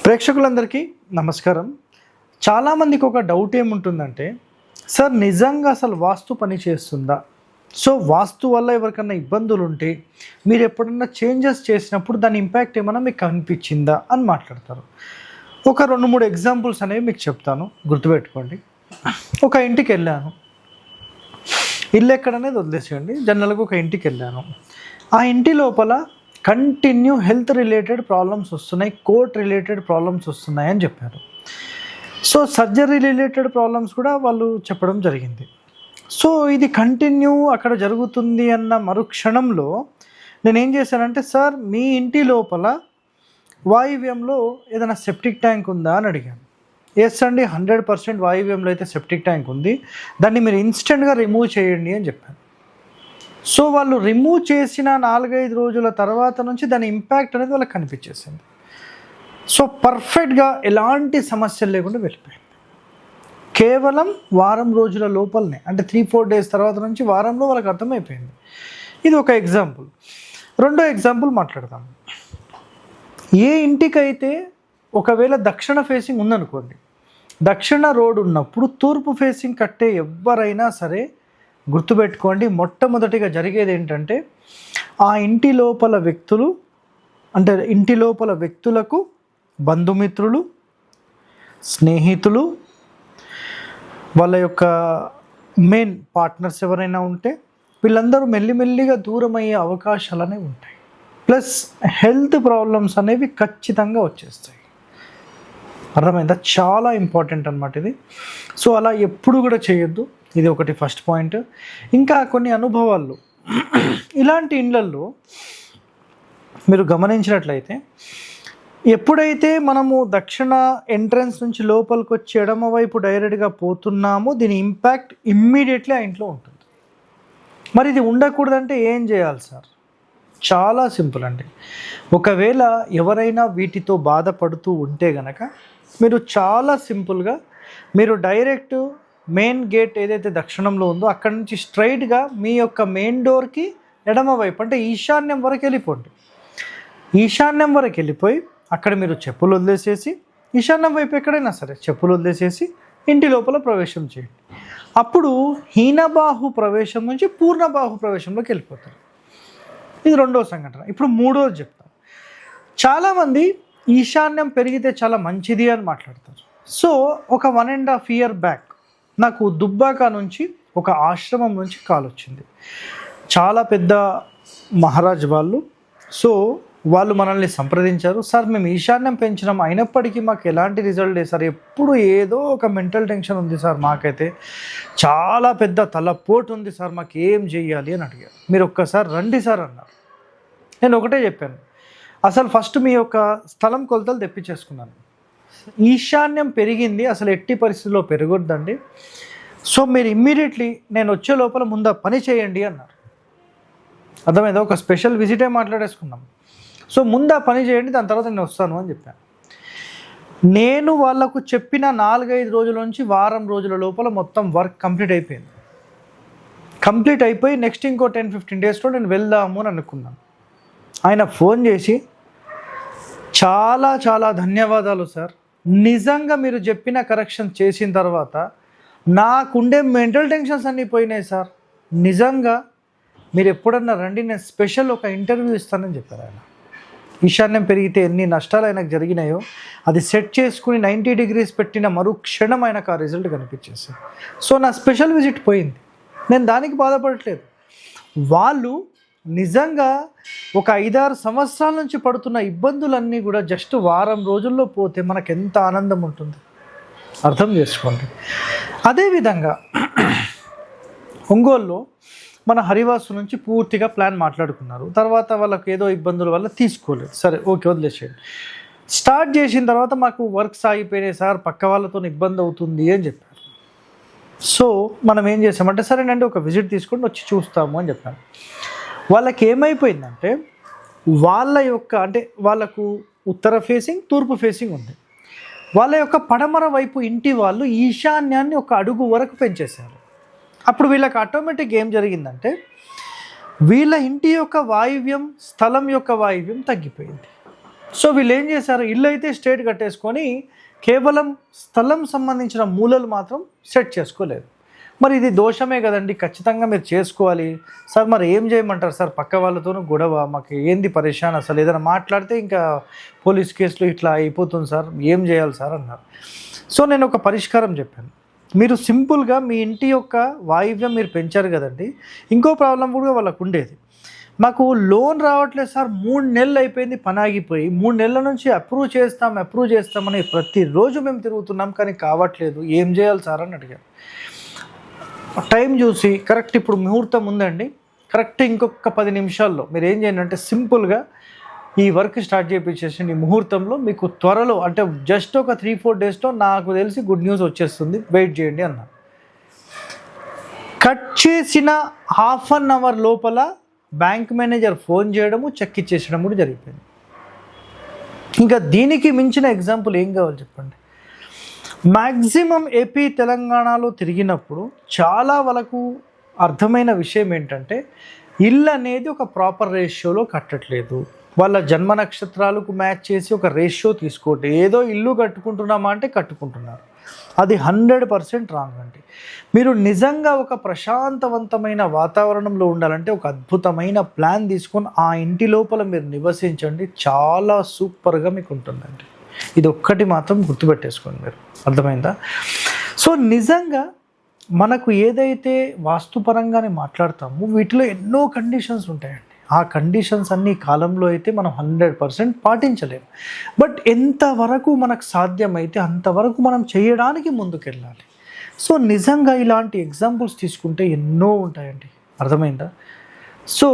ప్రేక్షకులందరికీ నమస్కారం. చాలామందికి ఒక డౌట్ ఏముంటుందంటే, సార్ నిజంగా అసలు వాస్తు పని చేస్తుందా? సో వాస్తు వల్ల ఎవరికన్నా ఇబ్బందులు ఉంటే మీరు ఎప్పుడన్నా చేంజెస్ చేసినప్పుడు దాని ఇంపాక్ట్ ఏమైనా మీకు కనిపించిందా అని మాట్లాడతారు. ఒక 2-3 ఎగ్జాంపుల్స్ అనేవి మీకు చెప్తాను, గుర్తుపెట్టుకోండి. ఒక ఇంటికి వెళ్ళాను, ఇల్లు ఎక్కడనేది వదిలేసేయండి, జనరల్గా ఒక ఇంటికి వెళ్ళాను. ఆ ఇంటి లోపల కంటిన్యూ హెల్త్ రిలేటెడ్ ప్రాబ్లమ్స్ వస్తున్నాయి, కోర్ట్ రిలేటెడ్ ప్రాబ్లమ్స్ వస్తున్నాయి అని చెప్పారు. సో సర్జరీ రిలేటెడ్ ప్రాబ్లమ్స్ కూడా వాళ్ళు చెప్పడం జరిగింది. సో ఇది కంటిన్యూ అక్కడ జరుగుతుంది అన్న మరుక్షణంలో నేనేం చేశానంటే, సార్ మీ ఇంటి లోపల వాయువ్యంలో ఏదైనా సెప్టిక్ ట్యాంక్ ఉందా అని అడిగాను. ఎస్ అండి, 100% వాయువ్యంలో అయితే సెప్టిక్ ట్యాంక్ ఉంది, దాన్ని మీరు ఇన్స్టెంట్గా రిమూవ్ చేయండి అని చెప్పాను. సో వాళ్ళు రిమూవ్ చేసిన 4-5 రోజుల తర్వాత నుంచి దాని ఇంపాక్ట్ అనేది వాళ్ళకి కనిపించేసింది. సో పర్ఫెక్ట్గా ఎలాంటి సమస్యలు లేకుండా వెళ్ళిపోయింది. కేవలం వారం రోజుల లోపలనే, అంటే 3-4 డేస్ తర్వాత నుంచి వారంలో వాళ్ళకి అర్థమైపోయింది. ఇది ఒక ఎగ్జాంపుల్. రెండో ఎగ్జాంపుల్ మాట్లాడదాం. ఏ ఇంటికైతే ఒకవేళ దక్షిణ ఫేసింగ్ ఉందనుకోండి, దక్షిణ రోడ్ ఉన్నప్పుడు తూర్పు ఫేసింగ్ కట్టే ఎవరైనా సరే గుర్తుపెట్టుకోండి, మొట్టమొదటిగా జరిగేది ఏంటంటే, ఆ ఇంటి లోపల వ్యక్తులు, అంటే ఇంటి లోపల వ్యక్తులకు బంధుమిత్రులు, స్నేహితులు, వాళ్ళ యొక్క మెయిన్ పార్ట్నర్స్ ఎవరైనా ఉంటే వీళ్ళందరూ మెల్లిమెల్లిగా దూరం అయ్యే అవకాశాలు అనేవి ఉంటాయి. ప్లస్ హెల్త్ ప్రాబ్లమ్స్ అనేవి ఖచ్చితంగా వచ్చేస్తాయి. అర్థమైందా? చాలా ఇంపార్టెంట్ అన్నమాట ఇది. సో అలా ఎప్పుడు కూడా చేయొద్దు. ఇది ఒకటి ఫస్ట్ పాయింట్. ఇంకా కొన్ని అనుభవాలు ఇలాంటి ఇండ్లల్లో మీరు గమనించినట్లయితే, ఎప్పుడైతే మనము దక్షిణ ఎంట్రన్స్ నుంచి లోపలికి వచ్చి ఎడమ వైపు డైరెక్ట్గా పోతున్నామో దీని ఇంపాక్ట్ ఇమ్మీడియట్లీ ఆ ఇంట్లో ఉంటుంది. మరి ఇది ఉండకూడదంటే ఏం చేయాలి సార్? చాలా సింపుల్ అండి. ఒకవేళ ఎవరైనా వీటితో బాధపడుతూ ఉంటే గనక మీరు చాలా సింపుల్గా మీరు డైరెక్ట్ మెయిన్ గేట్ ఏదైతే దక్షిణంలో ఉందో అక్కడ నుంచి స్ట్రైట్గా మీ యొక్క మెయిన్ డోర్కి ఎడమ వైపు, అంటే ఈశాన్యం వరకు వెళ్ళిపోండి. ఈశాన్యం వరకు వెళ్ళిపోయి అక్కడ మీరు చెప్పులు వదిలేసేసి, ఈశాన్యం వైపు ఎక్కడైనా సరే చెప్పులు వదిలేసేసి ఇంటి లోపల ప్రవేశం చేయండి. అప్పుడు హీనబాహు ప్రవేశం నుంచి పూర్ణబాహు ప్రవేశంలోకి వెళ్ళిపోతారు. ఇది రెండో సంఘటన. ఇప్పుడు మూడోది చెప్తాను. చాలామంది ఈశాన్యం పెరిగితే చాలా మంచిది అని మాట్లాడతారు. సో ఒక 1.5 year బ్యాక్ నాకు దుబ్బాక నుంచి ఒక ఆశ్రమం నుంచి కాల్ వచ్చింది. చాలా పెద్ద మహారాజ్ వాళ్ళు. సో వాళ్ళు మనల్ని సంప్రదించారు. సార్ మేము ఈశాన్యం పెంచినాం, అయినప్పటికీ మాకు ఎలాంటి రిజల్ట్ లేదు సార్, ఎప్పుడు ఏదో ఒక మెంటల్ టెన్షన్ ఉంది సార్, మాకైతే చాలా పెద్ద తలపోటు ఉంది సార్, మాకు ఏం చెయ్యాలి అని అడిగారు. మీరు ఒక్కసారి రండి సార్ అన్నారు. నేను ఒకటే చెప్పాను, అసలు ఫస్ట్ మీ యొక్క స్థలం కొలతలు తెప్పించేసుకున్నాను. ఈశాన్యం పెరిగింది, అసలు ఎట్టి పరిస్థితుల్లో పెరగొద్దండి. సో మీరు ఇమ్మీడియట్లీ నేను వచ్చే లోపల ముందు పని చేయండి అన్నారు. అర్థమైందా? ఒక స్పెషల్ విజిటే మాట్లాడేసుకున్నాం. సో ముందు పని చేయండి, దాని తర్వాత నేను వస్తాను అని చెప్పాను. నేను వాళ్ళకు చెప్పిన 4-5 రోజుల నుంచి వారం రోజుల లోపల మొత్తం వర్క్ కంప్లీట్ అయిపోయింది. కంప్లీట్ అయిపోయి నెక్స్ట్ ఇంకో 10-15 డేస్లో నేను వెళ్దాము అని అనుకున్నాను. ఆయన ఫోన్ చేసి, చాలా చాలా ధన్యవాదాలు సార్, నిజంగా మీరు చెప్పిన కరెక్షన్ చేసిన తర్వాత నాకుండే మెంటల్ టెన్షన్స్ అన్నీ పోయినాయి సార్, నిజంగా మీరు ఎప్పుడన్నా రండి, నేను స్పెషల్ ఒక ఇంటర్వ్యూ ఇస్తానని చెప్పారు ఆయన. ఈశాన్యం పెరిగితే ఎన్ని నష్టాలు ఆయనకు జరిగినాయో అది సెట్ చేసుకుని 90 degrees పెట్టిన మరుక్షణం ఆయనకు ఆ రిజల్ట్ కనిపించేసింది. సో నా స్పెషల్ విజిట్ పోయింది, నేను దానికి బాధపడట్లేదు. వాళ్ళు నిజంగా ఒక 5-6 సంవత్సరాల నుంచి పడుతున్న ఇబ్బందులన్నీ కూడా జస్ట్ వారం రోజుల్లో పోతే మనకు ఎంత ఆనందం ఉంటుంది, అర్థం చేసుకోండి. అదేవిధంగా ఒంగోలులో మన హరివాసు నుంచి పూర్తిగా ప్లాన్ మాట్లాడుకున్నారు. తర్వాత వాళ్ళకు ఏదో ఇబ్బందుల వల్ల తీసుకోలేదు, సరే ఓకే వదిలేసేయండి. స్టార్ట్ చేసిన తర్వాత మాకు వర్క్స్ ఆగిపోయినాయి సార్, పక్క వాళ్ళతో ఇబ్బంది అవుతుంది అని చెప్పారు. సో మనం ఏం చేసామంటే, సరేనండి ఒక విజిట్ తీసుకొని వచ్చి చూస్తాము అని చెప్పాను. వాళ్ళకి ఏమైపోయిందంటే, వాళ్ళ యొక్క, అంటే వాళ్ళకు ఉత్తర ఫేసింగ్ తూర్పు ఫేసింగ్ ఉంది, వాళ్ళ యొక్క పడమర వైపు ఇంటి వాళ్ళు ఈశాన్యాన్ని ఒక అడుగు వరకు పెంచేశారు. అప్పుడు వీళ్ళకి ఆటోమేటిక్ ఏం జరిగిందంటే, వీళ్ళ ఇంటి యొక్క వాయువ్యం, స్థలం యొక్క వాయువ్యం తగ్గిపోయింది. సో వీళ్ళు ఏం చేశారు, ఇల్లు అయితే స్ట్రేట్ కట్టేసుకొని కేవలం స్థలం సంబంధించిన మూలలు మాత్రం సెట్ చేసుకోలేదు. మరి ఇది దోషమే కదండి, ఖచ్చితంగా మీరు చేసుకోవాలి. సార్ మరి ఏం చేయమంటారు సార్, పక్క వాళ్ళతోనూ గొడవ, మాకు ఏంది పరేషాన్, అసలు ఏదైనా మాట్లాడితే ఇంకా పోలీస్ కేసులు ఇట్లా అయిపోతుంది సార్, ఏం చేయాలి సార్ అన్నారు. సో నేను ఒక పరిష్కారం చెప్పాను. మీరు సింపుల్గా మీ ఇంటి యొక్క వాయువ్యం మీరు పెంచారు కదండి, ఇంకో ప్రాబ్లం కూడా వాళ్ళకు ఉండేది. మాకు లోన్ రావట్లేదు సార్, 3 నెలలు అయిపోయింది, పని ఆగిపోయి 3 నెలల నుంచి అప్రూవ్ చేస్తామని ప్రతిరోజు మేము తిరుగుతున్నాం కానీ కావట్లేదు, ఏం చేయాలి సార్ అని అడిగారు. టైం చూసి కరెక్ట్ ఇప్పుడు ముహూర్తం ఉందండి, కరెక్ట్ ఇంకొక 10 నిమిషాల్లో మీరు ఏం చేయండి అంటే సింపుల్గా ఈ వర్క్ స్టార్ట్ చేయించేసి ఈ ముహూర్తంలో మీకు త్వరలో అంటే జస్ట్ ఒక 3-4 డేస్లో నాకు తెలిసి గుడ్ న్యూస్ వచ్చేస్తుంది, వెయిట్ చేయండి అన్నారు. కట్ చేసిన హాఫ్ అన్ అవర్ లోపల బ్యాంక్ మేనేజర్ ఫోన్ చేయడము, చెక్ ఇచ్చేసడం కూడా జరిగిపోయింది. ఇంకా దీనికి మించిన ఎగ్జాంపుల్ ఏం కావాలి చెప్పండి. మ్యాక్సిమం ఏపీ తెలంగాణలో తిరిగినప్పుడు చాలా వాళ్ళకు అర్థమైన విషయం ఏంటంటే ఇల్లు అనేది ఒక ప్రాపర్ రేషియోలో కట్టట్లేదు. వాళ్ళ జన్మ నక్షత్రాలకు మ్యాచ్ చేసి ఒక రేషియో తీసుకోండి, ఏదో ఇల్లు కట్టుకుంటున్నామా అంటే కట్టుకుంటున్నారు, అది 100% రాంగ్ అండి. మీరు నిజంగా ఒక ప్రశాంతవంతమైన వాతావరణంలో ఉండాలంటే ఒక అద్భుతమైన ప్లాన్ తీసుకొని ఆ ఇంటి లోపల మీరు నివసించండి, చాలా సూపర్గా మీకు ఉంటుందండి. ఇది ఒక్కటి మాత్రం గుర్తుపెట్టేసుకోండి మీరు, అర్థమైందా? సో నిజంగా మనకు ఏదైతే వాస్తుపరంగానే మాట్లాడతామో వీటిలో ఎన్నో కండిషన్స్ ఉంటాయండి. ఆ కండిషన్స్ అన్ని కాలంలో అయితే మనం 100% పాటించలేము. బట్ ఎంతవరకు మనకు సాధ్యమైతే అంతవరకు మనం చేయడానికి ముందుకెళ్ళాలి. సో నిజంగా ఇలాంటి ఎగ్జాంపుల్స్ తీసుకుంటే ఎన్నో ఉంటాయండి, అర్థమైందా? సో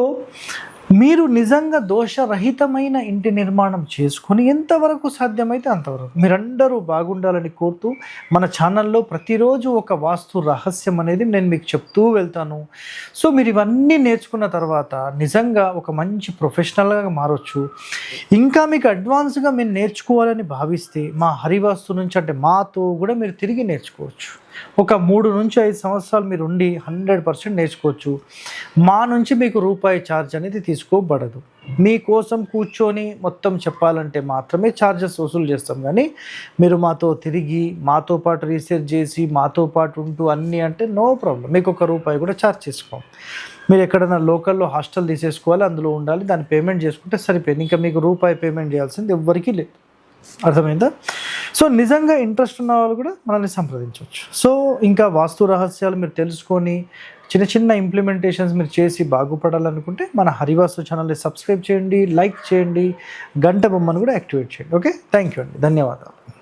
మీరు నిజంగా దోషరహితమైన ఇంటి నిర్మాణం చేసుకొని ఎంతవరకు సాధ్యమైతే అంతవరకు మీరందరూ బాగుండాలని కోరుతూ మన ఛానల్లో ప్రతిరోజు ఒక వాస్తు రహస్యం అనేది నేను మీకు చెప్తూ వెళ్తాను. సో మీరు ఇవన్నీ నేర్చుకున్న తర్వాత నిజంగా ఒక మంచి ప్రొఫెషనల్గా మారొచ్చు. ఇంకా మీకు అడ్వాన్స్గా మీరు నేర్చుకోవాలని భావిస్తే మా హరివాస్తు నుంచి అంటే మాతో కూడా మీరు తిరిగి నేర్చుకోవచ్చు. ఒక 3 నుంచి 5 సంవత్సరాలు మీరు ఉండి 100% నేర్చుకోవచ్చు. మా నుంచి మీకు రూపాయి ఛార్జ్ అనేది తీసుకోబడదు. మీకోసం కూర్చొని మొత్తం చెప్పాలంటే మాత్రమే ఛార్జెస్ వసూలు చేస్తాం, కానీ మీరు మాతో తిరిగి మాతో పాటు రీసెర్చ్ చేసి మాతో పాటు ఉంటూ అన్నీ అంటే నో ప్రాబ్లం, మీకు ఒక రూపాయి కూడా ఛార్జ్ చేసుకోం. మీరు ఎక్కడైనా లోకల్లో హాస్టల్ తీసేసుకోవాలి, అందులో ఉండాలి, దాన్ని పేమెంట్ చేసుకుంటే సరిపోయింది. ఇంకా మీకు రూపాయి పేమెంట్ చేయాల్సింది ఎవ్వరికీ లేదు, అర్థమైందా? సో నిజంగా ఇంట్రెస్ట్ ఉన్న వాళ్ళు కూడా మనల్ని సంప్రదించవచ్చు. సో ఇంకా వాస్తు రహస్యాలు మీరు తెలుసుకొని చిన్న చిన్న ఇంప్లిమెంటేషన్స్ మీరు చేసి బాగుపడాలనుకుంటే మన హరివాస్తు ఛానల్ని సబ్స్క్రైబ్ చేయండి, లైక్ చేయండి, గంట బొమ్మను కూడా యాక్టివేట్ చేయండి. ఓకే, థ్యాంక్ యూ అండి, ధన్యవాదాలు.